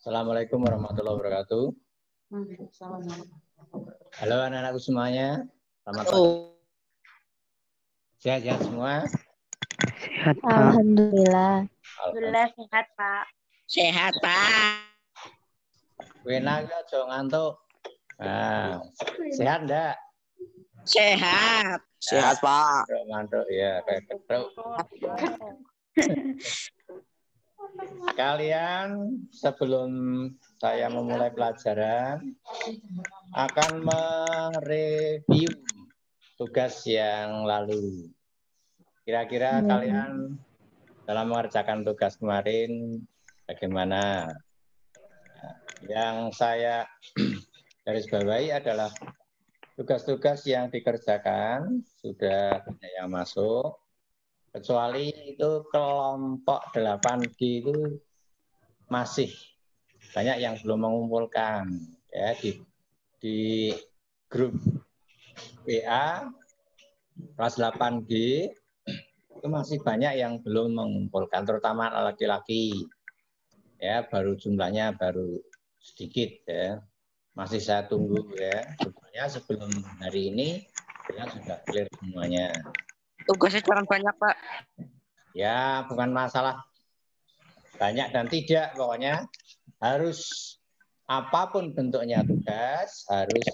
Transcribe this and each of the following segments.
Assalamualaikum warahmatullahi wabarakatuh. Halo anak-anakku semuanya. Selamat pagi. Sehat-sehat semua? Sehat, Pak. Alhamdulillah. Alhamdulillah sehat, Pak. Sehat, Pak. Enak ya, jangan ngantuk. Nah, sehat enggak? Sehat. Sehat, Pak. Ngantuk ya, kayak ketuk. Kalian sebelum saya memulai pelajaran akan mereview tugas yang lalu. Kira-kira kalian dalam mengerjakan tugas kemarin bagaimana? Yang saya garis bawahi adalah tugas-tugas yang dikerjakan sudah banyak yang masuk. Kecuali itu kelompok 8G itu masih banyak yang belum mengumpulkan ya di grup WA kelas 8G itu masih banyak yang belum mengumpulkan, terutama laki-laki ya, baru jumlahnya baru sedikit ya, masih saya tunggu ya. Sebetulnya sebelum hari ini ya sudah clear semuanya. Tugasnya kurang banyak, Pak. Ya, bukan masalah banyak dan tidak, pokoknya harus apapun bentuknya tugas harus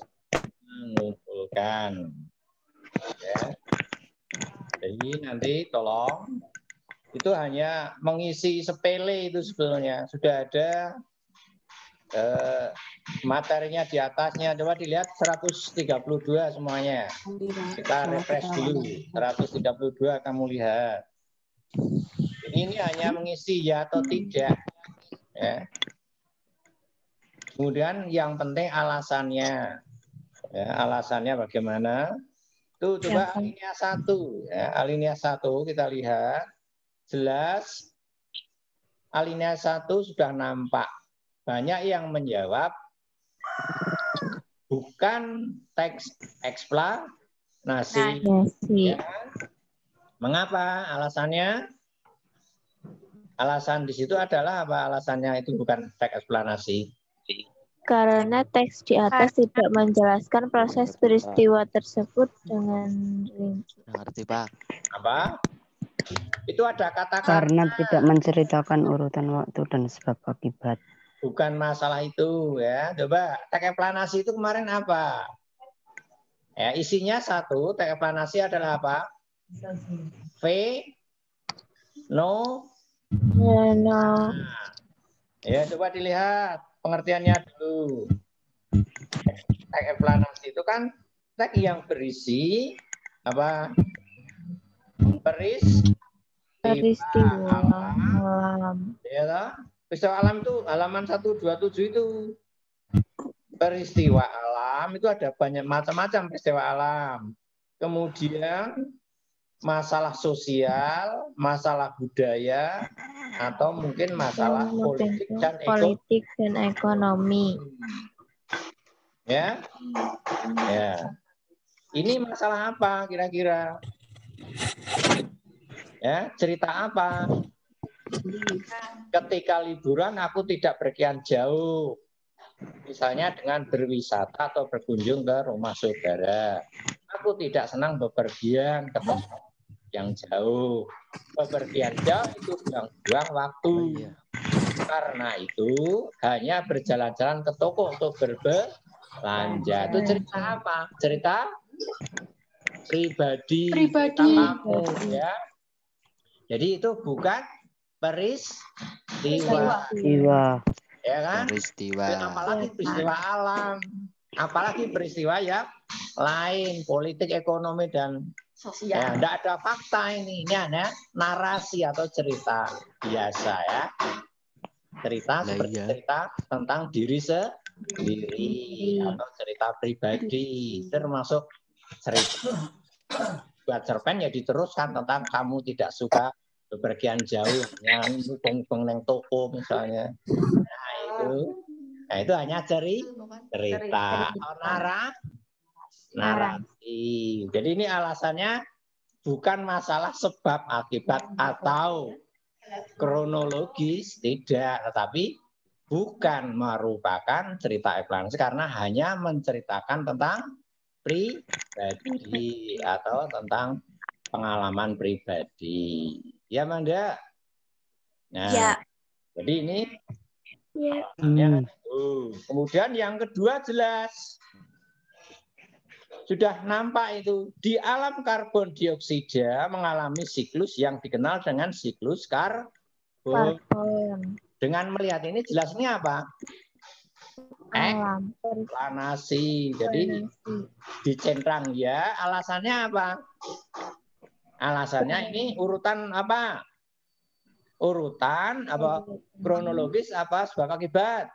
mengumpulkan. Ya. Jadi nanti tolong itu hanya mengisi sepele itu sebetulnya sudah ada materinya di atasnya. Coba dilihat 132 semuanya. Kita refresh dulu. 132 kamu lihat. Ini hanya mengisi ya atau tidak. Ya. Kemudian yang penting alasannya. Ya, alasannya bagaimana? Tuh coba alinea 1. Ya, alinea 1 kita lihat. Jelas alinea 1 sudah nampak. Banyak yang menjawab bukan teks eksplanasi. Ya. Mengapa? Alasannya? Alasan di situ adalah apa? Alasannya itu bukan teks eksplanasi. Karena teks di atas tidak menjelaskan proses peristiwa tersebut dengan rinci. Ngerti, Pak. Apa? Itu ada kata Karena tidak menceritakan urutan waktu dan sebab akibat. Bukan masalah itu ya. Coba teks eksplanasi itu kemarin apa? Ya, isinya satu, teks eksplanasi adalah apa? No. Ya, coba dilihat pengertiannya dulu. Teks eksplanasi itu kan teks yang berisi apa? Peristiwa alam. Ya, toh? Peristiwa alam itu halaman 127 itu. Peristiwa alam itu ada banyak macam-macam peristiwa alam. Kemudian masalah sosial, masalah budaya, atau mungkin masalah politik dan ekonomi. Ya. Ya. Ini masalah apa kira-kira? Ya, cerita apa? Ketika liburan aku tidak pergian jauh. Misalnya dengan berwisata atau berkunjung ke rumah saudara. Aku tidak senang bepergian ke tempat yang jauh. Bepergian jauh itu buang-buang waktu. Karena itu hanya berjalan-jalan ke toko untuk berbelanja. Itu cerita apa? Cerita pribadi. Cerita kamu ya. Jadi itu bukan peristiwa. Ya kan? Peristiwa. Apalagi peristiwa alam. Apalagi peristiwa yang lain, politik, ekonomi, dan sosial. Ya, tidak ada fakta ini. Ini hanya narasi atau cerita biasa ya. Cerita seperti cerita tentang diri sendiri atau cerita pribadi. Termasuk cerita buat cerpen ya diteruskan tentang kamu tidak suka bepergian jauh, yang beng neng toko misalnya. Nah itu hanya cerita atau narasi. Jadi ini alasannya bukan masalah sebab akibat atau kronologis, tidak, tetapi bukan merupakan cerita eksplanasi karena hanya menceritakan tentang pribadi atau tentang pengalaman pribadi. Ya, Manda? Nah, Ya. jadi ini Ya. kemudian yang kedua jelas. Sudah nampak itu. Di alam karbon dioksida mengalami siklus yang dikenal dengan siklus karbon. Dengan melihat ini jelasnya apa? Alam. Eksplanasi. Jadi dicentrang ya. Alasannya apa? Alasannya ini urutan apa? Urutan apa? Kronologis apa sebab akibat?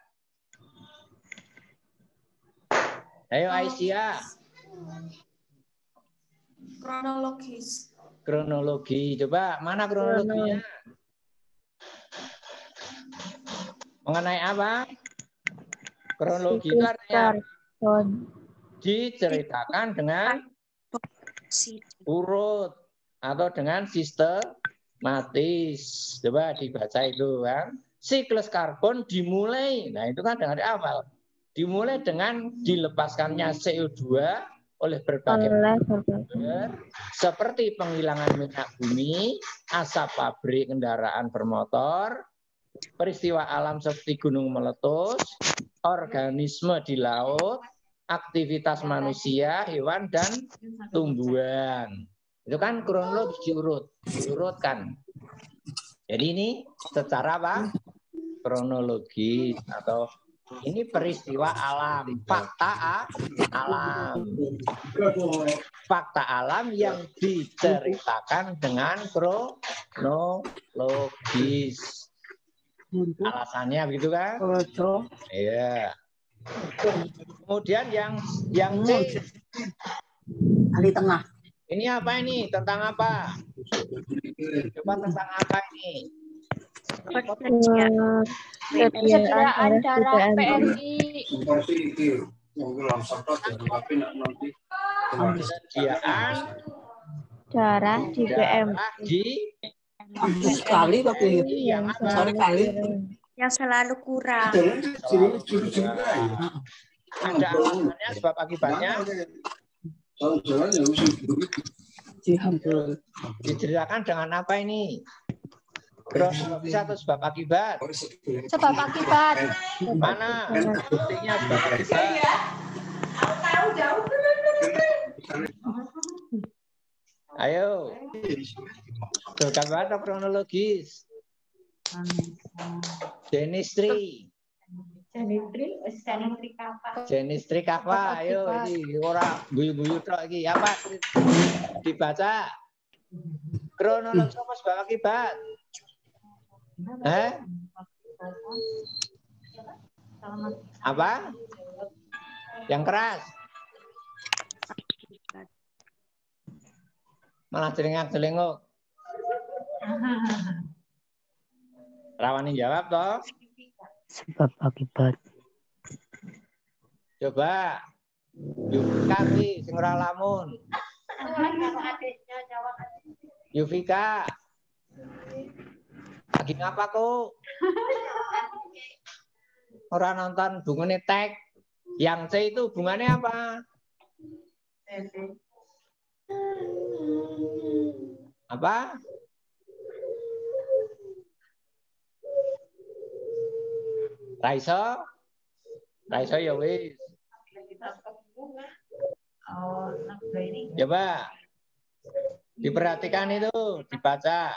Ayo Aisyah. Kronologis. Kronologi. Coba mana kronologinya? Mengenai apa? Kronologi itu artinya diceritakan dengan urut atau dengan sistematis. Coba dibaca itu kan. Siklus karbon dimulai. Nah, itu kan dari awal. Dimulai dengan dilepaskannya CO2 oleh berbagai sumber seperti penghilangan minyak bumi, asap pabrik kendaraan bermotor, peristiwa alam seperti gunung meletus, organisme di laut, aktivitas manusia, hewan, dan tumbuhan. Itu kan kronologis diurutkan. Jadi ini secara apa? Kronologi atau ini peristiwa alam, fakta alam. Fakta alam yang diceritakan dengan kronologis. Alasannya begitu kan? Iya. Kemudian yang C. Di tengah. Ini apa ini? Tentang apa? Coba tentang apa ini? Persediaan darah PMI. Persediaan Darah di PMI. Sekali tapi yang apa? kali. Yang selalu kurang. Ada alasannya sebab akibatnya? Diceritakan dengan apa ini? Kronologis atau sebab akibat? Sebab akibat. Mana buktinya sebab akibat? Ayo. Gambar atau kronologis? Jenistri. Jenistri apa? Ayo ini ora guyu-guyu tok iki. Apa? Dibaca. Kronologis apa sebab akibat? Apa? Yang keras. Malah celengak-celengok. Rawani jawab toh? Sebab akibat. Coba. Yufika sing ora lamun. Yufika. Lagi ngapa kok? Orang nonton bunganya tag. Yang C itu hubungannya apa? Apa? Raiso? Raiso ya wis. Coba. Diperhatikan itu, dibaca.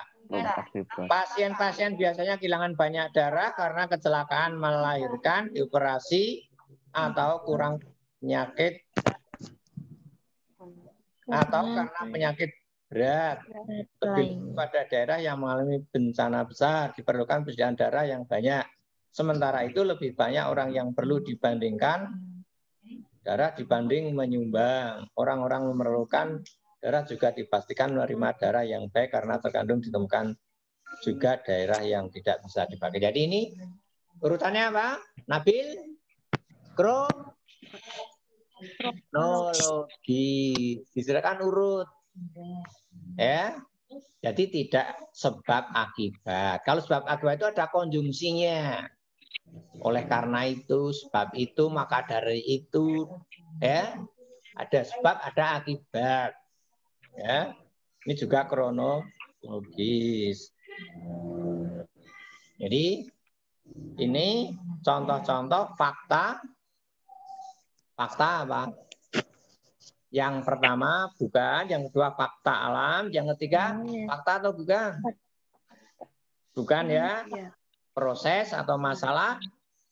Pasien-pasien biasanya kehilangan banyak darah karena kecelakaan melahirkan, dioperasi, atau kurang penyakit, atau karena penyakit berat. Lebih pada daerah yang mengalami bencana besar, diperlukan persediaan darah yang banyak. Sementara itu lebih banyak orang yang perlu dibandingkan darah dibanding menyumbang. Orang-orang memerlukan darah juga dipastikan menerima darah yang baik karena terkandung ditemukan juga daerah yang tidak bisa dipakai. Jadi ini urutannya apa? Nabil? Kronologi. Disilakan urut. Ya. Jadi tidak sebab akibat. Kalau sebab akibat itu ada konjungsinya. Oleh karena itu, sebab itu, maka dari itu, ya, ada sebab, ada akibat. Ya, ini juga kronologis. Jadi ini contoh-contoh fakta. Fakta apa? Yang pertama bukan, yang kedua fakta alam, yang ketiga fakta atau bukan? Bukan ya. Proses atau masalah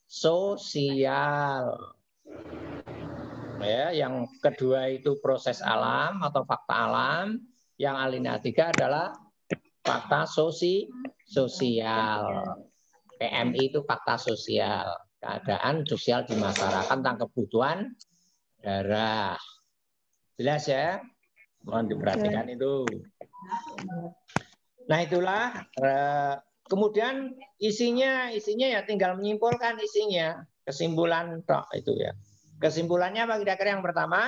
sosial. Ya, yang kedua itu proses alam atau fakta alam, yang alinea 3 adalah fakta sosial. PMI itu fakta sosial, keadaan sosial di masyarakat tentang kebutuhan darah. Jelas ya? Mohon diperhatikan itu. Nah, itulah kemudian isinya ya tinggal menyimpulkan isinya, kesimpulan tok itu ya. Kesimpulannya apa kira-kira yang pertama?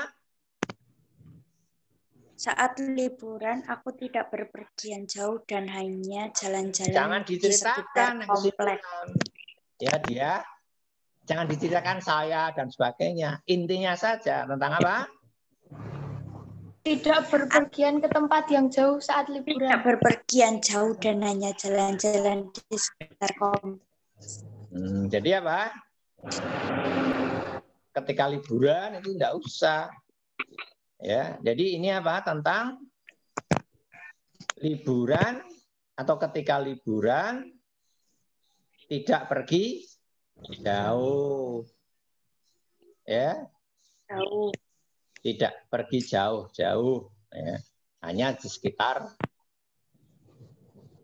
Saat liburan aku tidak berpergian jauh dan hanya jalan-jalan Jangan di sekitar diceritakan komplek. Ya dia, jangan diceritakan saya dan sebagainya. Intinya saja tentang apa? Tidak berpergian ke tempat yang jauh saat liburan. Tidak berpergian jauh dan hanya jalan-jalan di sekitar komplek. Jadi apa? Ketika liburan itu tidak usah. Ya, jadi ini apa? Tentang liburan atau ketika liburan tidak pergi jauh. Ya. Jauh. Tidak pergi jauh-jauh. Ya. Hanya di sekitar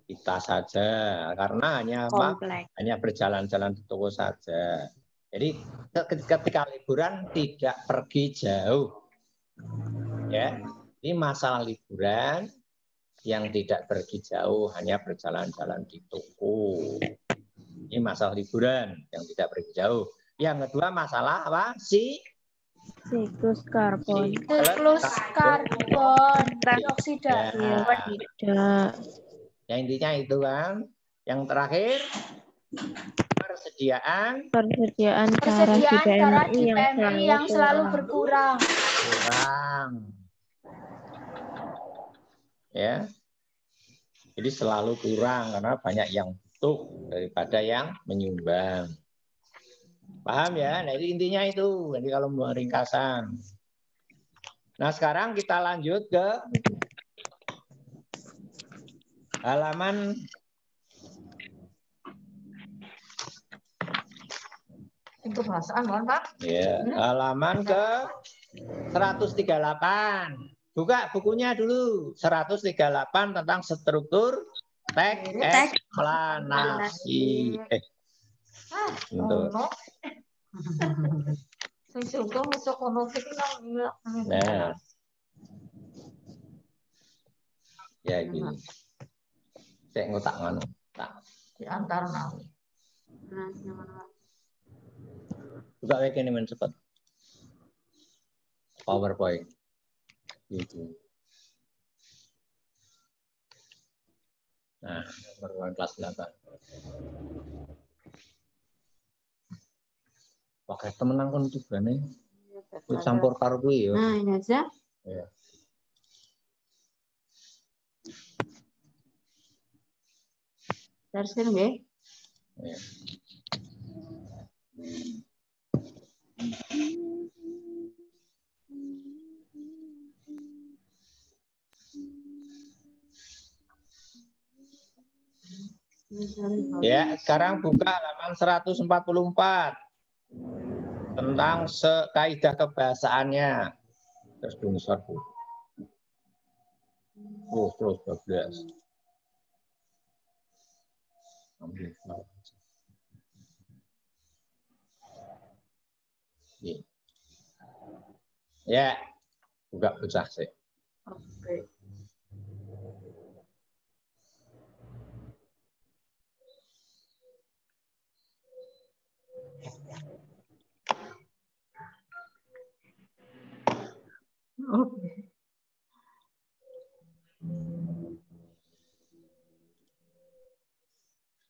kita saja. Karena hanya apa? Hanya berjalan-jalan di toko saja. Jadi ketika liburan tidak pergi jauh. Ya, ini masalah liburan yang tidak pergi jauh, hanya berjalan-jalan di toko. Ini masalah liburan yang tidak pergi jauh. Yang kedua masalah apa? Siklus karbon. Siklus karbon dioksida. Ya, intinya itu kan. Yang terakhir persediaan darah di PMI yang selalu berkurang. Ya, jadi selalu kurang karena banyak yang butuh daripada yang menyumbang. Paham ya? Nah, intinya itu. Jadi kalau mau ringkasan. Nah, sekarang kita lanjut ke halaman Itu bahasaan, Pak. ya, halaman ke 138. Buka bukunya dulu. 138 tentang struktur teks eksplanasi. Untuk. Nah. Ya gini. Saya ngotak ngono. Tak Di antara buka kayak gini men cepat. PowerPoint. Gitu. Nah, PowerPoint kelas 8. Pakai temenan kon tibane. Campur karo kuwi ya. Nah, ini aja. Ya. Terus nggih. Ya. Ya, sekarang buka halaman 144 tentang kaidah kebahasaannya. Terus bungsor Bu. Terus 12. Ya, buka bocah sih. Oke. Oke.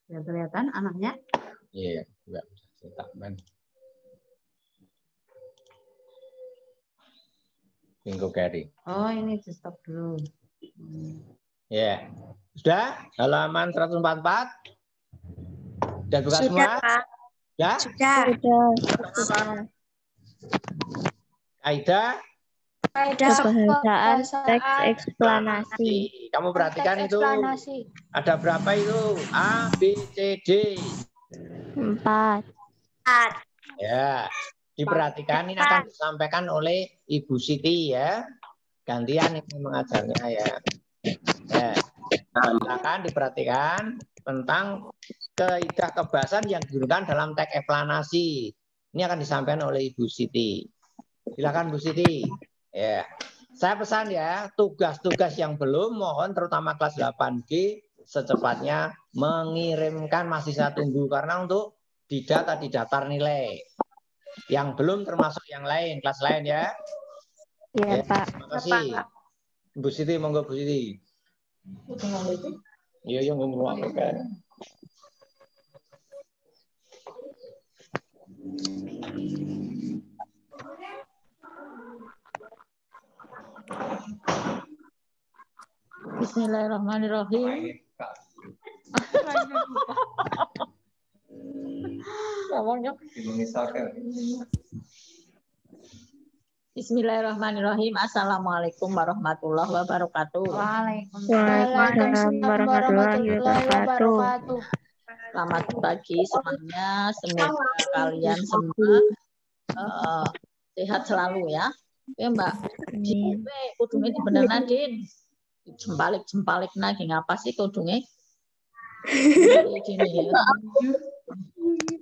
Ya kelihatan anaknya? Iya, buka bocah. Minggu carry. Oh, ini di stop dulu. Ya. Sudah? Halaman 144? Sudah buka Sudah, semua? Pak. Ya? Sudah. Kaidah Kebahasaan teks eksplanasi. Kamu perhatikan itu ada berapa itu? A, B, C, D. 4. Ya, diperhatikan ini akan disampaikan oleh Ibu Siti ya. Gantian ini mengajarnya ya. Ya. Silakan diperhatikan tentang kaidah kebahasaan yang digunakan dalam teks eksplanasi. Ini akan disampaikan oleh Ibu Siti. Silakan Bu Siti. Ya. Saya pesan ya, tugas-tugas yang belum mohon terutama kelas 8G secepatnya mengirimkan, masih saya tunggu karena untuk didata di daftar nilai. Yang belum termasuk yang lain, kelas lain ya. Iya, Ya, Pak. terima kasih. Bu Siti, monggo Bu Siti. Iya, yang ngomong apa? Bismillahirrahmanirrahim. Bismillahirrahmanirrahim. Assalamualaikum warahmatullahi wabarakatuh. Waalaikumsalam warahmatullahi wabarakatuh. Selamat pagi semuanya. Semoga kalian semua sehat selalu ya. Ya Mbak. Kudungnya di beneran Din. Jempalik lagi ngapa sih kudungnya?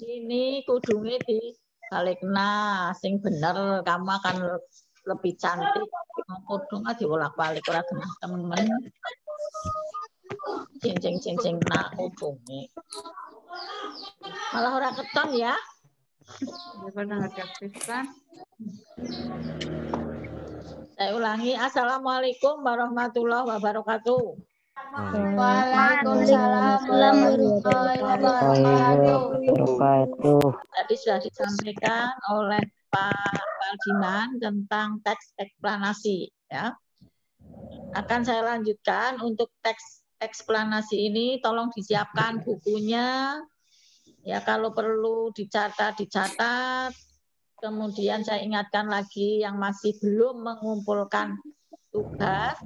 Ini kudungnya di balikna sing bener, kamu akan lebih cantik. Kudungnya dibolak-balik ora temen. Cincing nak kudungnya. Malah orang keton ya. Daripada kan. Saya ulangi, Assalamualaikum warahmatullahi wabarakatuh. Waalaikumsalam warahmatullahi wabarakatuh. Tadi sudah disampaikan oleh Pak Waldiman tentang teks eksplanasi. Ya. Akan saya lanjutkan untuk teks eksplanasi ini, tolong disiapkan bukunya. Ya, kalau perlu dicatat. Kemudian saya ingatkan lagi yang masih belum mengumpulkan tugas.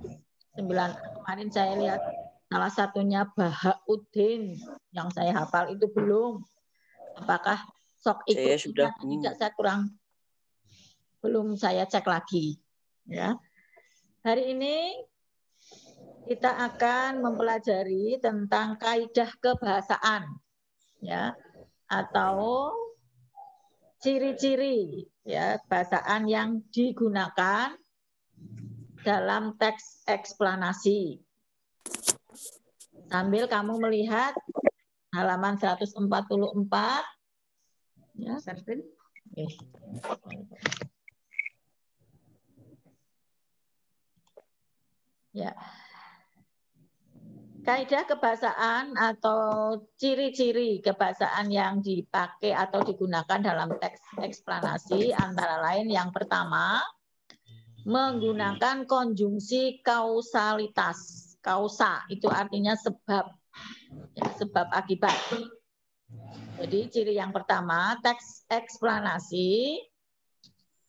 9 kemarin saya lihat salah satunya Bahauddin yang saya hafal itu belum. Apakah sok ikut tidak? Saya belum saya cek lagi. Ya. Hari ini kita akan mempelajari tentang kaidah kebahasaan, ya, atau ciri-ciri ya bahasaan yang digunakan dalam teks eksplanasi. Sambil kamu melihat halaman 144 ya. Ya. Kaidah kebahasaan atau ciri-ciri kebahasaan yang dipakai atau digunakan dalam teks eksplanasi antara lain yang pertama, menggunakan konjungsi kausalitas. Kausa itu artinya sebab, ya, sebab akibat. Jadi ciri yang pertama, teks eksplanasi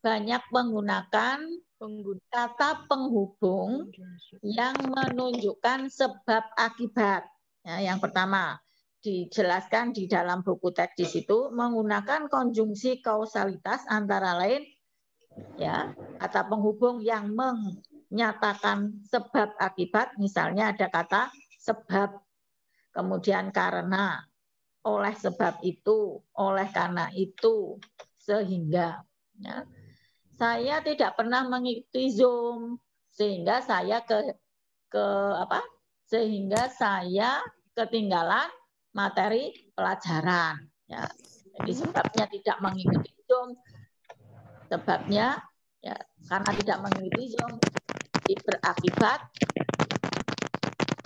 banyak menggunakan kata penghubung yang menunjukkan sebab akibat. Ya, yang pertama dijelaskan di dalam buku teks di situ menggunakan konjungsi kausalitas antara lain ya kata penghubung yang menyatakan sebab akibat. Misalnya ada kata sebab, kemudian karena, oleh sebab itu, oleh karena itu, sehingga. Ya. Saya tidak pernah mengikuti Zoom sehingga saya sehingga saya ketinggalan materi pelajaran. Ya. Jadi sebabnya tidak mengikuti Zoom, sebabnya ya karena tidak mengikuti Zoom berakibat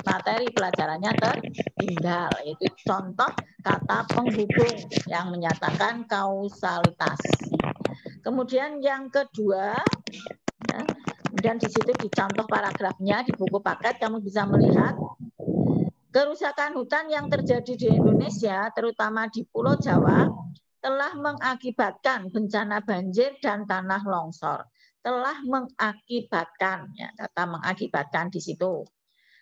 materi pelajarannya tertinggal. Itu contoh kata penghubung yang menyatakan kausalitas. Kemudian yang kedua, ya, kemudian di situ di contoh paragrafnya di buku paket kamu bisa melihat kerusakan hutan yang terjadi di Indonesia, terutama di Pulau Jawa, telah mengakibatkan bencana banjir dan tanah longsor. Telah mengakibatkan, ya, kata mengakibatkan di situ.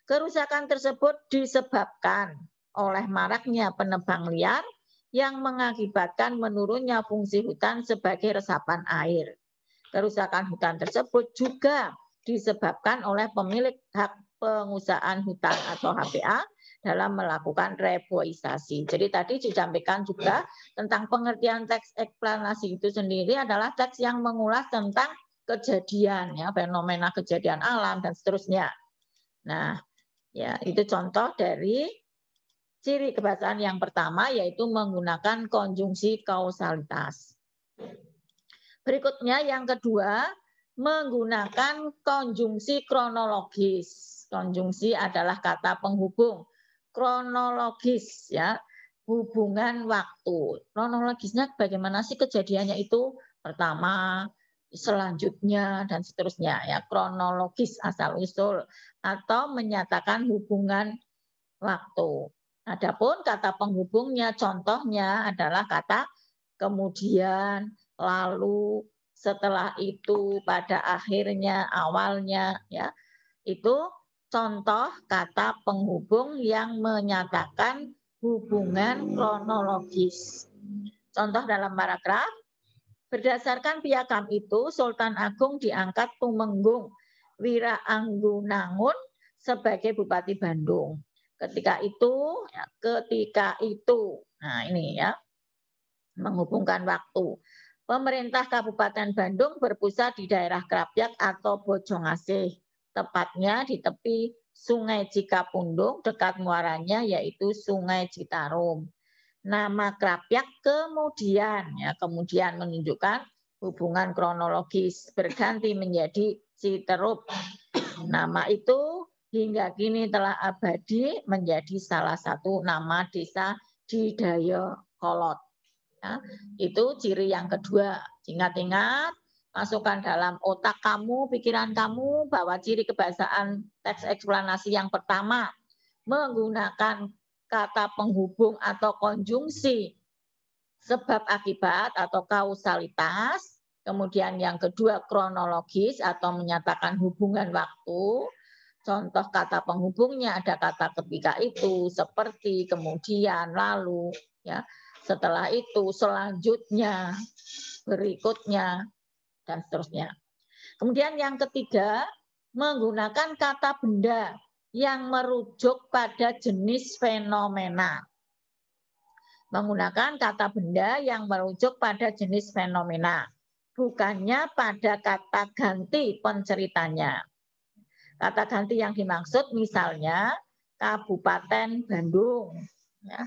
Kerusakan tersebut disebabkan oleh maraknya penebang liar yang mengakibatkan menurunnya fungsi hutan sebagai resapan air. Kerusakan hutan tersebut juga disebabkan oleh pemilik hak pengusahaan hutan atau HPA dalam melakukan reboisasi. Jadi tadi disampaikan juga tentang pengertian teks eksplanasi itu sendiri adalah teks yang mengulas tentang kejadian, ya, fenomena kejadian alam dan seterusnya. Nah, ya itu contoh dari ciri kebahasaan yang pertama, yaitu menggunakan konjungsi kausalitas. Berikutnya yang kedua, menggunakan konjungsi kronologis. Konjungsi adalah kata penghubung. Kronologis, ya, hubungan waktu. Kronologisnya bagaimana sih kejadiannya itu? Pertama, selanjutnya, dan seterusnya. Ya, kronologis asal usul atau menyatakan hubungan waktu. Adapun kata penghubungnya, contohnya adalah kata kemudian, lalu, setelah itu, pada akhirnya, awalnya, ya. Itu contoh kata penghubung yang menyatakan hubungan kronologis. Contoh dalam paragraf, berdasarkan piagam itu, Sultan Agung diangkat Tumenggung Wiraanggunangun sebagai Bupati Bandung. Ketika itu, nah ini ya, menghubungkan waktu. Pemerintah Kabupaten Bandung berpusat di daerah Krapyak atau Bojongasih, tepatnya di tepi Sungai Cikapundung, dekat muaranya yaitu Sungai Citarum. Nama Krapyak kemudian, ya, kemudian menunjukkan hubungan kronologis, berganti menjadi Citerup. Nama itu hingga kini telah abadi menjadi salah satu nama desa di Dayakolot. Ya, itu ciri yang kedua. Ingat-ingat, masukkan dalam otak kamu, pikiran kamu bahwa ciri kebahasaan teks eksplanasi yang pertama menggunakan kata penghubung atau konjungsi sebab akibat atau kausalitas. Kemudian yang kedua kronologis atau menyatakan hubungan waktu. Contoh kata penghubungnya ada kata ketika itu, seperti, kemudian, lalu, ya. Setelah itu, selanjutnya, berikutnya, dan seterusnya. Kemudian yang ketiga, menggunakan kata benda yang merujuk pada jenis fenomena. Menggunakan kata benda yang merujuk pada jenis fenomena, bukannya pada kata ganti penceritanya. Kata ganti yang dimaksud misalnya Kabupaten Bandung, ya,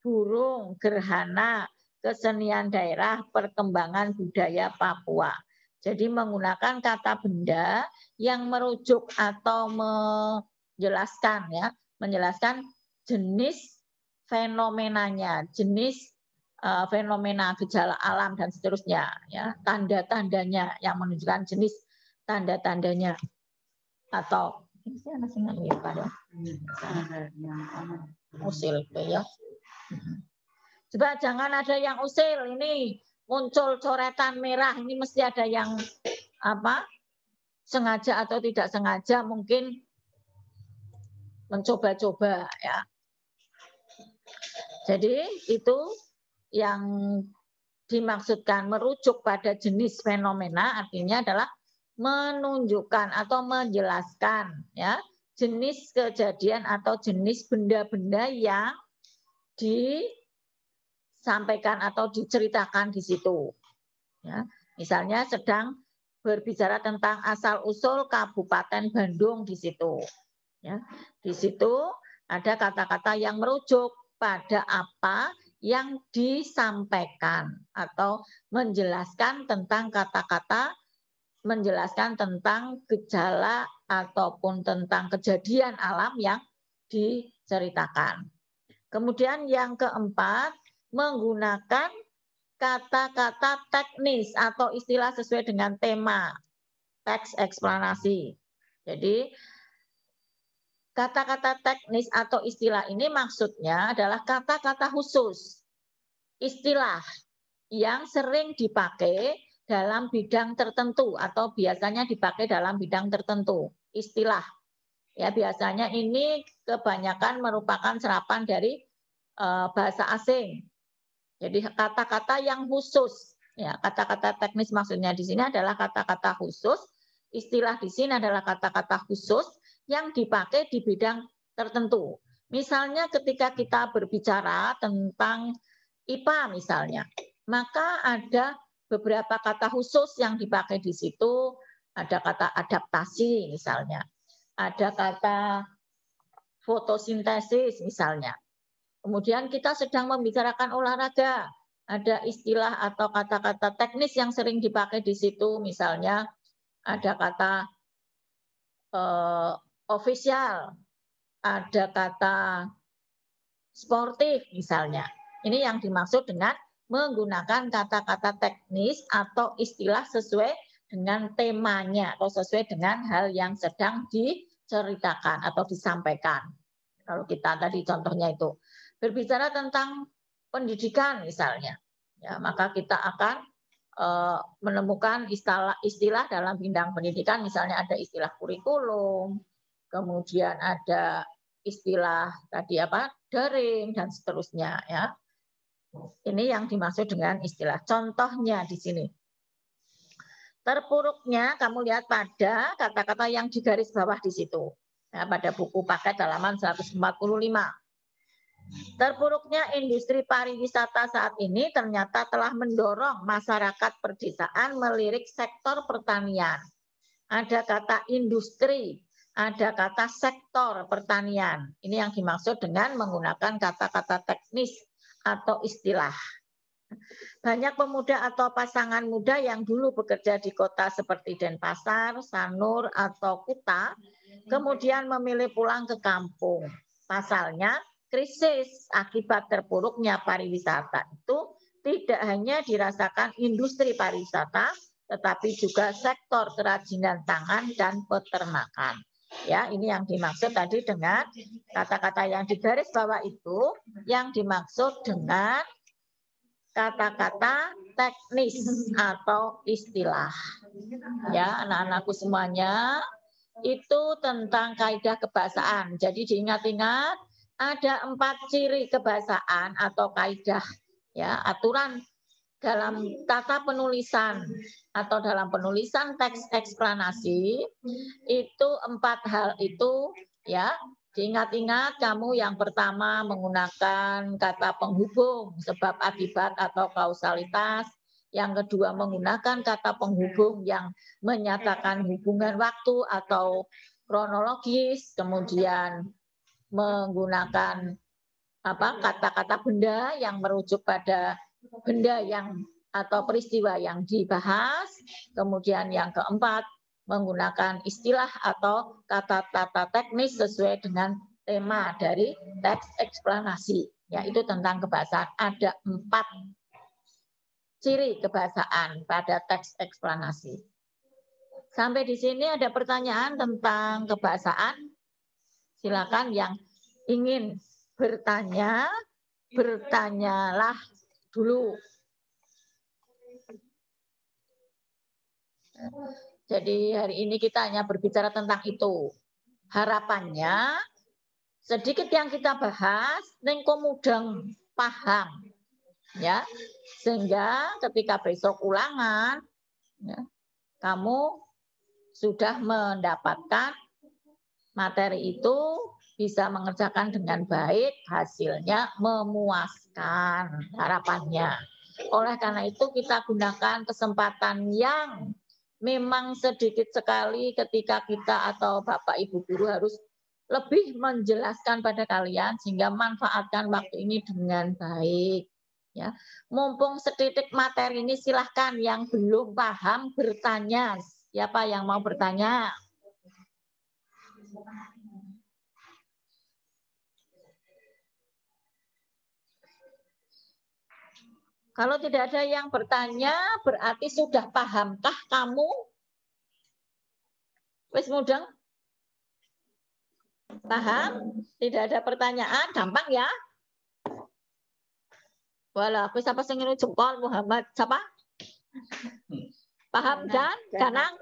burung, gerhana, kesenian daerah, perkembangan budaya Papua. Jadi menggunakan kata benda yang merujuk atau menjelaskan, ya, menjelaskan jenis fenomenanya, jenis fenomena gejala alam dan seterusnya, ya, tanda-tandanya yang menunjukkan jenis tanda-tandanya. Atau usil, ya. Coba jangan ada yang usil, ini muncul coretan merah, ini mesti ada yang apa? Sengaja atau tidak sengaja mungkin mencoba-coba, ya. Jadi itu yang dimaksudkan merujuk pada jenis fenomena artinya adalah menunjukkan atau menjelaskan, ya, jenis kejadian atau jenis benda-benda yang disampaikan atau diceritakan di situ. Ya, misalnya sedang berbicara tentang asal-usul Kabupaten Bandung di situ. Ya, di situ ada kata-kata yang merujuk pada apa yang disampaikan atau menjelaskan tentang kata-kata, menjelaskan tentang gejala ataupun tentang kejadian alam yang diceritakan. Kemudian yang keempat, menggunakan kata-kata teknis atau istilah sesuai dengan tema teks eksplanasi. Jadi kata-kata teknis atau istilah ini maksudnya adalah kata-kata khusus, istilah yang sering dipakai dalam bidang tertentu atau biasanya dipakai dalam bidang tertentu. Istilah, ya biasanya ini kebanyakan merupakan serapan dari bahasa asing. Jadi kata-kata yang khusus, ya kata-kata teknis maksudnya di sini adalah kata-kata khusus, istilah di sini adalah kata-kata khusus yang dipakai di bidang tertentu. Misalnya ketika kita berbicara tentang IPA misalnya, maka ada beberapa kata khusus yang dipakai di situ, ada kata adaptasi misalnya, ada kata fotosintesis misalnya. Kemudian kita sedang membicarakan olahraga, ada istilah atau kata-kata teknis yang sering dipakai di situ, misalnya ada kata official, ada kata sportif misalnya. Ini yang dimaksud dengan menggunakan kata-kata teknis atau istilah sesuai dengan temanya atau sesuai dengan hal yang sedang diceritakan atau disampaikan. Kalau kita tadi contohnya itu berbicara tentang pendidikan misalnya, ya maka kita akan menemukan istilah dalam bidang pendidikan, misalnya ada istilah kurikulum, kemudian ada istilah tadi apa daring dan seterusnya ya. Ini yang dimaksud dengan istilah. Contohnya di sini. Terpuruknya kamu lihat pada kata-kata yang di garis bawah di situ. Ya, pada buku paket halaman 145. Terpuruknya industri pariwisata saat ini ternyata telah mendorong masyarakat perdesaan melirik sektor pertanian. Ada kata industri, ada kata sektor pertanian. Ini yang dimaksud dengan menggunakan kata-kata teknis atau istilah. Banyak pemuda atau pasangan muda yang dulu bekerja di kota seperti Denpasar, Sanur, atau Kuta, kemudian memilih pulang ke kampung. Pasalnya, krisis akibat terpuruknya pariwisata itu tidak hanya dirasakan industri pariwisata, tetapi juga sektor kerajinan tangan dan peternakan. Ya, ini yang dimaksud tadi dengan kata-kata yang di garis bawah itu, yang dimaksud dengan kata-kata teknis atau istilah. Ya, anak-anakku semuanya, itu tentang kaidah kebahasaan. Jadi diingat-ingat, ada 4 ciri kebahasaan atau kaidah, ya, aturan dalam tata penulisan atau dalam penulisan teks eksplanasi, itu 4 hal itu, ya. Diingat-ingat kamu yang pertama menggunakan kata penghubung, sebab akibat atau kausalitas. Yang kedua menggunakan kata penghubung yang menyatakan hubungan waktu atau kronologis. Kemudian menggunakan kata-kata benda yang merujuk pada benda yang atau peristiwa yang dibahas. Kemudian yang keempat menggunakan istilah atau kata-kata teknis sesuai dengan tema dari teks eksplanasi. Ya, itu tentang kebahasaan. Ada 4 ciri kebahasaan pada teks eksplanasi. Sampai di sini ada pertanyaan tentang kebahasaan. Silakan yang ingin bertanya, bertanyalah dulu. Jadi hari ini kita hanya berbicara tentang itu. Harapannya sedikit yang kita bahas, nengko mudeng paham, ya, sehingga ketika besok ulangan, ya, kamu sudah mendapatkan materi itu, bisa mengerjakan dengan baik, hasilnya memuaskan harapannya. Oleh karena itu kita gunakan kesempatan yang memang sedikit sekali ketika kita atau Bapak Ibu guru harus lebih menjelaskan pada kalian sehingga manfaatkan waktu ini dengan baik. Ya, mumpung setitik materi ini silahkan yang belum paham bertanya. Siapa yang mau bertanya? Kalau tidak ada yang bertanya, berarti sudah pahamkah kamu? Wis mudeng? Paham? Tidak ada pertanyaan, gampang ya? Walah, wis apa sing ngene jempol Muhammad siapa? Paham dan Danang?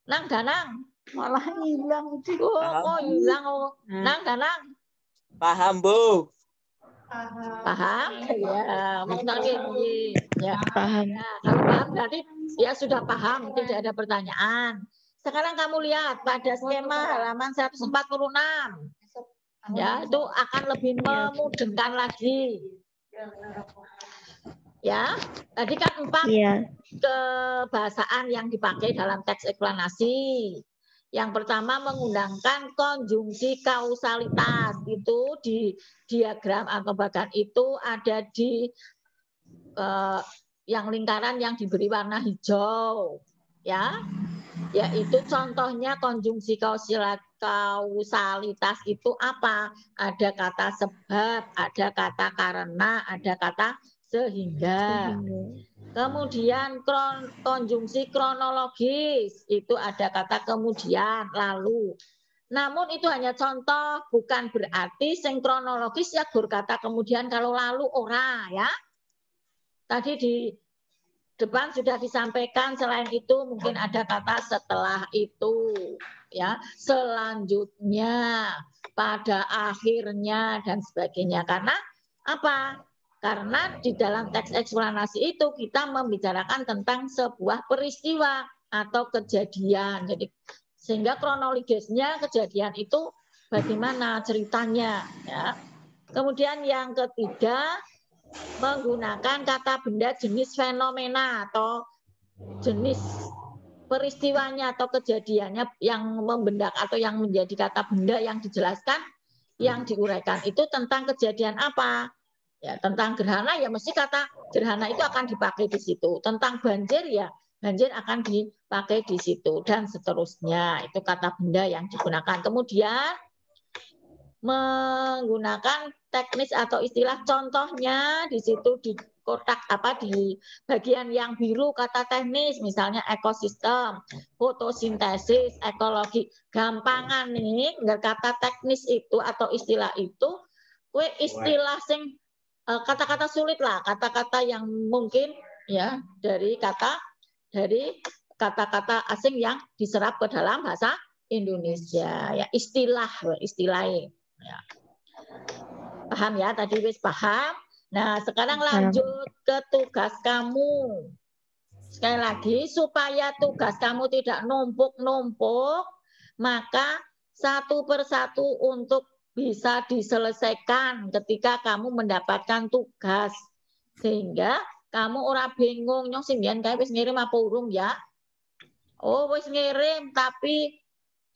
Nang Danang? Malah hilang. Oh, kok hilang oh. Nang Danang? Paham, Bu. Paham? Ya, maksudnya ya. Paham. Nah, kalau paham berarti ya sudah paham, tidak ada pertanyaan. Sekarang kamu lihat pada skema halaman 146. Ya, itu akan lebih memudahkan lagi. Ya, tadi kan 4 kebahasaan yang dipakai dalam teks eksplanasi. Yang pertama menggunakan konjungsi kausalitas, itu di diagram atau bahkan itu ada di yang lingkaran yang diberi warna hijau, ya, yaitu contohnya konjungsi kausalitas itu apa? Ada kata sebab, ada kata karena, ada kata sehingga. Kemudian konjungsi kronologis, itu ada kata kemudian, lalu. Namun itu hanya contoh, bukan berarti sing kronologis ya berkata kemudian kalau lalu ora ya. Tadi di depan sudah disampaikan, selain itu mungkin ada kata setelah itu, ya, selanjutnya, pada akhirnya dan sebagainya. Karena apa? Karena di dalam teks eksplanasi itu kita membicarakan tentang sebuah peristiwa atau kejadian. Jadi sehingga kronologisnya kejadian itu bagaimana ceritanya, ya. Kemudian yang ketiga menggunakan kata benda jenis fenomena atau jenis peristiwanya atau kejadiannya yang membendak atau yang menjadi kata benda yang dijelaskan, yang diuraikan itu tentang kejadian apa. Ya, tentang gerhana ya mesti kata gerhana itu akan dipakai di situ. Tentang banjir ya banjir akan dipakai di situ dan seterusnya. Itu kata benda yang digunakan. Kemudian menggunakan teknis atau istilah contohnya di situ di kotak apa di bagian yang biru kata teknis misalnya ekosistem, fotosintesis, ekologi. Gampangan nih kata teknis itu atau istilah itu kue istilah sing kata-kata sulit lah, kata-kata yang mungkin ya dari kata-kata asing yang diserap ke dalam bahasa Indonesia ya, istilahnya ya. Paham ya, tadi wis paham. Nah sekarang lanjut ke tugas kamu. Sekali lagi supaya tugas kamu tidak numpuk-numpuk, maka satu persatu untuk bisa diselesaikan ketika kamu mendapatkan tugas, sehingga kamu ora bingung nyong singgian kae wis ngirim apa urung ya. Oh wis ngirim tapi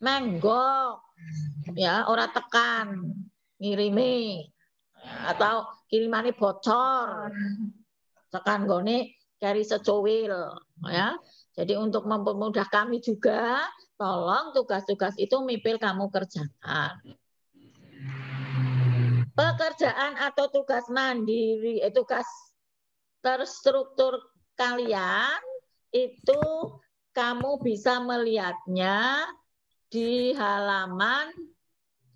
menggok ya, ora tekan ngirimi atau kirimane bocor tekan gone cari secuil ya. Jadi untuk mempermudah kami juga, tolong tugas-tugas itu mipil kamu kerjakan. Pekerjaan atau tugas mandiri, tugas terstruktur kalian itu kamu bisa melihatnya di halaman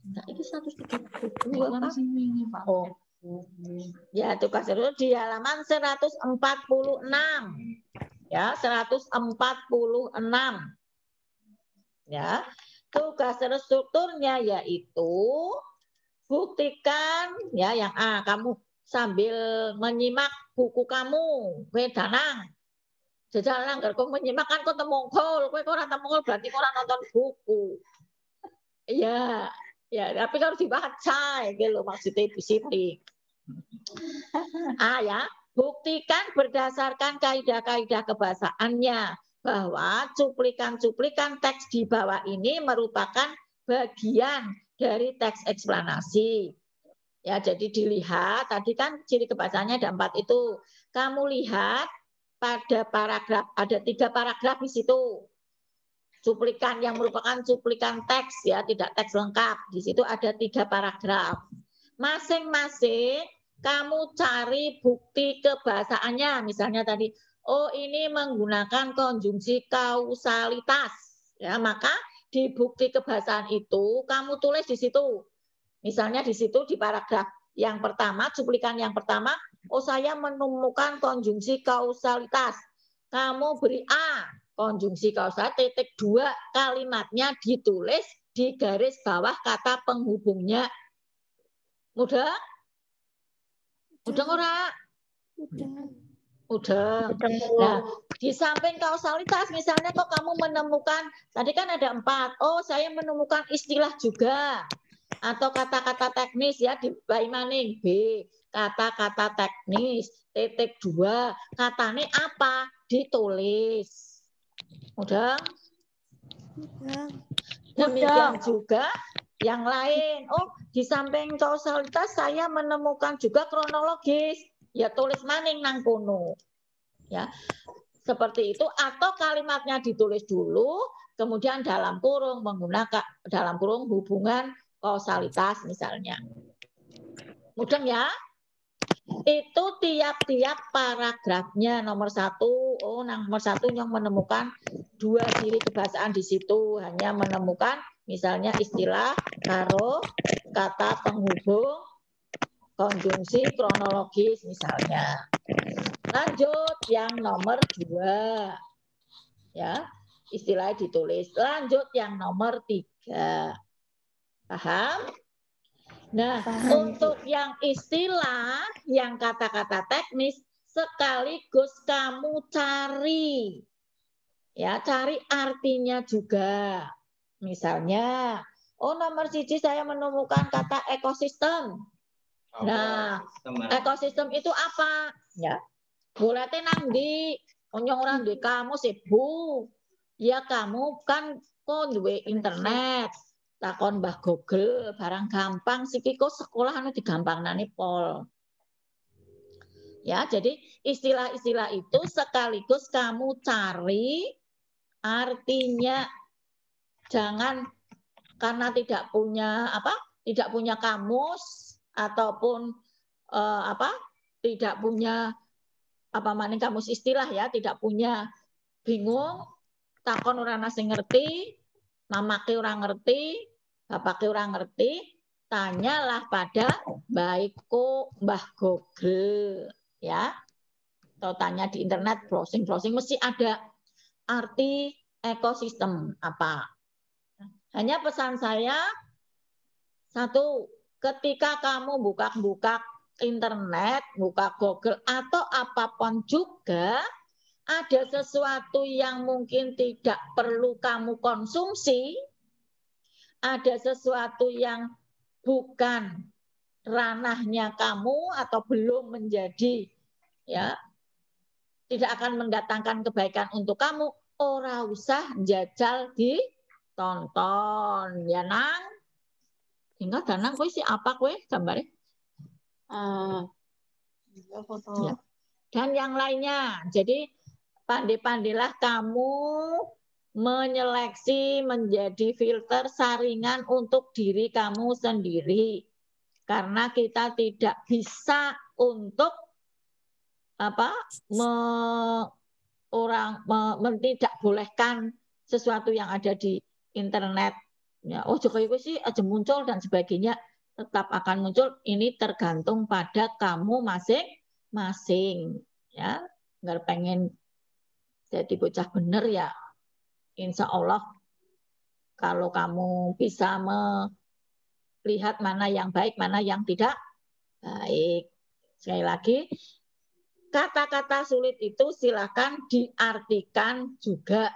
ini 132 Pak. Oh. Ya, tugas itu di halaman 146. Ya, 146. Ya. Tugas terstrukturnya yaitu buktikan ya yang A, kamu sambil menyimak buku kamu, kowe Danang. Jajalan kok menyimak kan kok temungkul, kowe ora temungkul berarti ora nonton buku. Iya, ya, tapi harus dibaca gitu loh maksudnya Bu Siti. A ya, buktikan berdasarkan kaidah-kaidah kebahasaannya bahwa cuplikan-cuplikan teks di bawah ini merupakan bagian dari teks eksplanasi. Ya, jadi dilihat, tadi kan ciri kebahasaannya ada 4 itu. Kamu lihat pada paragraf, ada 3 paragraf di situ. Cuplikan yang merupakan cuplikan teks ya, tidak teks lengkap. Di situ ada 3 paragraf. Masing-masing kamu cari bukti kebahasaannya. Misalnya tadi, oh ini menggunakan konjungsi kausalitas. Ya, maka di bukti kebahasaan itu kamu tulis di situ. Misalnya di situ di paragraf yang pertama, cuplikan yang pertama, oh saya menemukan konjungsi kausalitas. Kamu beri A, konjungsi kausalitas, titik 2, kalimatnya ditulis di garis bawah kata penghubungnya. Mudah? Mudah ora? Udah. Nah, di samping kausalitas, misalnya kok kamu menemukan, tadi kan ada 4. Oh, saya menemukan istilah juga. Atau kata-kata teknis ya, di Baimaning. B, kata-kata teknis. Titik 2, katanya apa? Ditulis. Udah? Demikian juga yang lain. Oh, di samping kausalitas saya menemukan juga kronologis. Ya tulis maning nang kono. Ya. Seperti itu atau kalimatnya ditulis dulu, kemudian dalam kurung menggunakan dalam kurung hubungan kausalitas misalnya. Mudah ya? Itu tiap-tiap paragrafnya nomor 1. Oh, nomor 1 yang menemukan 2 ciri kebahasaan di situ, hanya menemukan misalnya istilah karo kata penghubung konjungsi kronologis misalnya. Lanjut yang nomor 2. Ya, istilahnya ditulis. Lanjut yang nomor 3. Paham? Nah, untuk yang istilah, yang kata-kata teknis sekaligus kamu cari. Ya, cari artinya juga. Misalnya, oh nomor 1 saya menemukan kata ekosistem. Nah, ekosistem itu apa? Ya, boleh tenang di orang di kamu sibuk. Ya kamu kan kok duwe internet, takon Mbah Google, barang gampang siki kok sekolah anu digampangane pol. Ya, jadi istilah-istilah itu sekaligus kamu cari artinya. Jangan karena tidak punya kamus ataupun tidak punya kamus istilah ya, tidak punya, bingung, takon orang nasi ngerti, mamake orang ngerti, bapake orang ngerti, tanyalah pada Mbah Google ya, atau tanya di internet, browsing mesti ada arti ekosistem apa. Hanya pesan saya, 1, ketika kamu buka internet, buka Google, atau apapun juga, ada sesuatu yang mungkin tidak perlu kamu konsumsi, ada sesuatu yang bukan ranahnya kamu atau belum menjadi, ya, tidak akan mendatangkan kebaikan untuk kamu, ora usah jajal ditonton, ya nang. Tinggal danang kowe si apa kowe gambare? Ya. Dan yang lainnya. Jadi pandai-pandailah kamu menyeleksi menjadi filter saringan untuk diri kamu sendiri. Karena kita tidak bisa untuk tidak bolehkan sesuatu yang ada di internet. Ya, oh Jokowi sih aja muncul dan sebagainya, tetap akan muncul. Ini tergantung pada kamu masing-masing. Ya, nggak pengen jadi bocah bener ya. Insya Allah kalau kamu bisa melihat mana yang baik, mana yang tidak baik. Sekali lagi, kata-kata sulit itu silakan diartikan juga.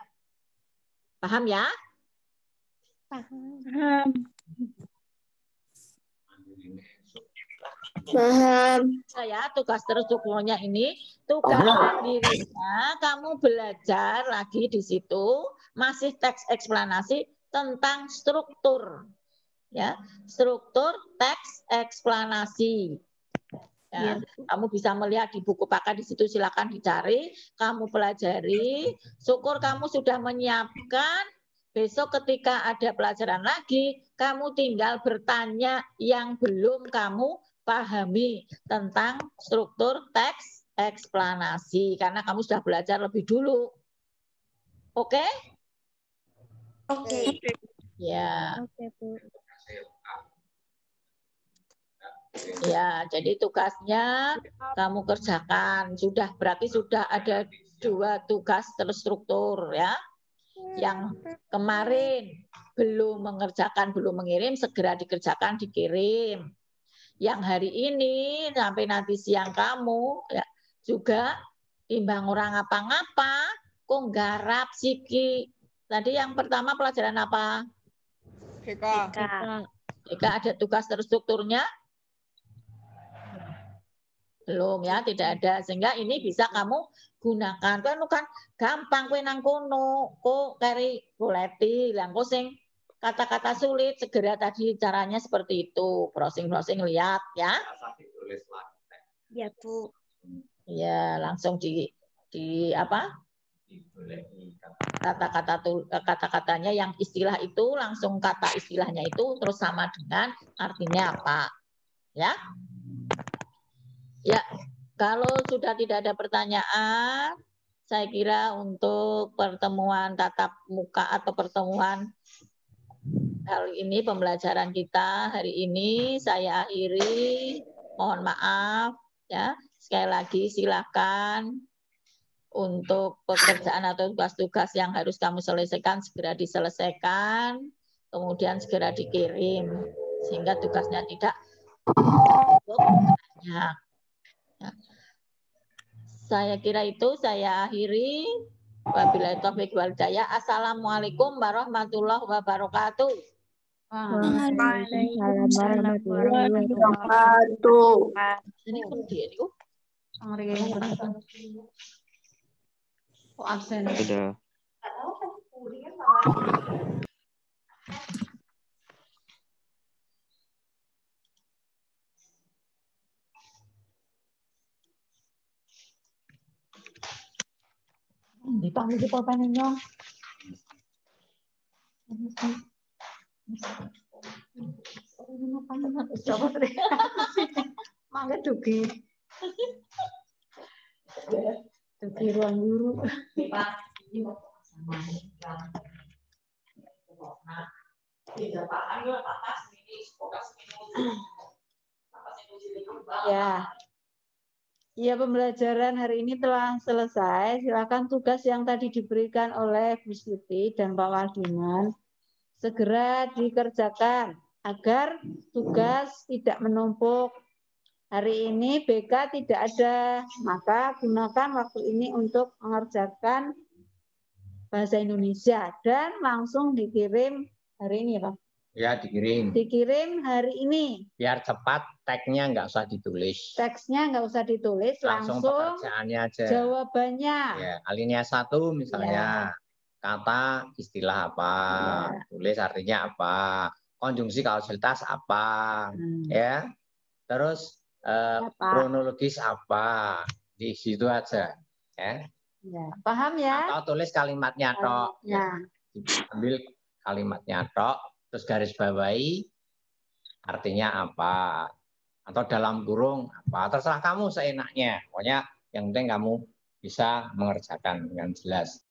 Paham ya? Paham. Saya tugas terstrukturnya ini, tugas sendirinya kamu belajar lagi di situ, masih teks eksplanasi tentang struktur. Ya, struktur teks eksplanasi. Ya, kamu bisa melihat di buku paket di situ, silakan dicari, kamu pelajari. Syukur kamu sudah menyiapkan. Besok ketika ada pelajaran lagi, kamu tinggal bertanya yang belum kamu pahami tentang struktur teks eksplanasi karena kamu sudah belajar lebih dulu. Oke? Oke. Ya. Oke, Bu. Ya, jadi tugasnya kamu kerjakan. Berarti sudah ada 2 tugas terstruktur ya. Yang kemarin belum mengerjakan, belum mengirim, segera dikerjakan, dikirim. Yang hari ini sampai nanti siang kamu ya, juga timbang orang apa-ngapa, kok garap siki. Tadi yang pertama pelajaran apa? Jika ada tugas terstrukturnya? Belum ya, tidak ada. Sehingga ini bisa kamu gunakan. Kan gampang kowe nang kono, kok kari goleti, lah kok sing kata-kata sulit segera tadi caranya seperti itu. Browsing-browsing lihat ya. Ya, Bu. Ya, langsung di apa? Kata-katanya yang istilah itu langsung kata istilahnya itu terus sama dengan artinya apa. Ya. Ya, kalau sudah tidak ada pertanyaan, saya kira untuk pertemuan tatap muka atau pertemuan kali ini, pembelajaran kita hari ini, saya akhiri. Mohon maaf, ya. Sekali lagi silakan untuk pekerjaan atau tugas-tugas yang harus kamu selesaikan, segera diselesaikan, kemudian segera dikirim, sehingga tugasnya tidak banyak. Ya. Saya kira itu saya akhiri. Wabillahi taufiq wal hidayah. Assalamualaikum warahmatullahi wabarakatuh. Waalaikumsalam warahmatullahi wabarakatuh. Ini pun dia nih. Oh, absen. Sudah. Dipanggil di papannya. Coba mangga dugi. Dugi ruang guru. Ya. Ya, pembelajaran hari ini telah selesai. Silakan tugas yang tadi diberikan oleh Bu Siti dan Pak Waldiman segera dikerjakan agar tugas tidak menumpuk. Hari ini BK tidak ada, maka gunakan waktu ini untuk mengerjakan bahasa Indonesia dan langsung dikirim hari ini ya Pak? Ya, dikirim. Dikirim hari ini. Biar cepat, tagnya nggak usah ditulis. Teksnya nggak usah ditulis, langsung pekerjaannya aja. Jawabannya. Ya, alinea 1 misalnya, kata istilah apa, tulis artinya apa, konjungsi kausalitas apa, ya. Terus kronologis apa, di situ aja, ya. Ya, paham ya? Atau tulis kalimatnya tok. Ya. Ambil kalimatnya tok. Terus garis bawahi artinya apa, atau dalam kurung apa, terserah kamu seenaknya. Pokoknya yang penting kamu bisa mengerjakan dengan jelas.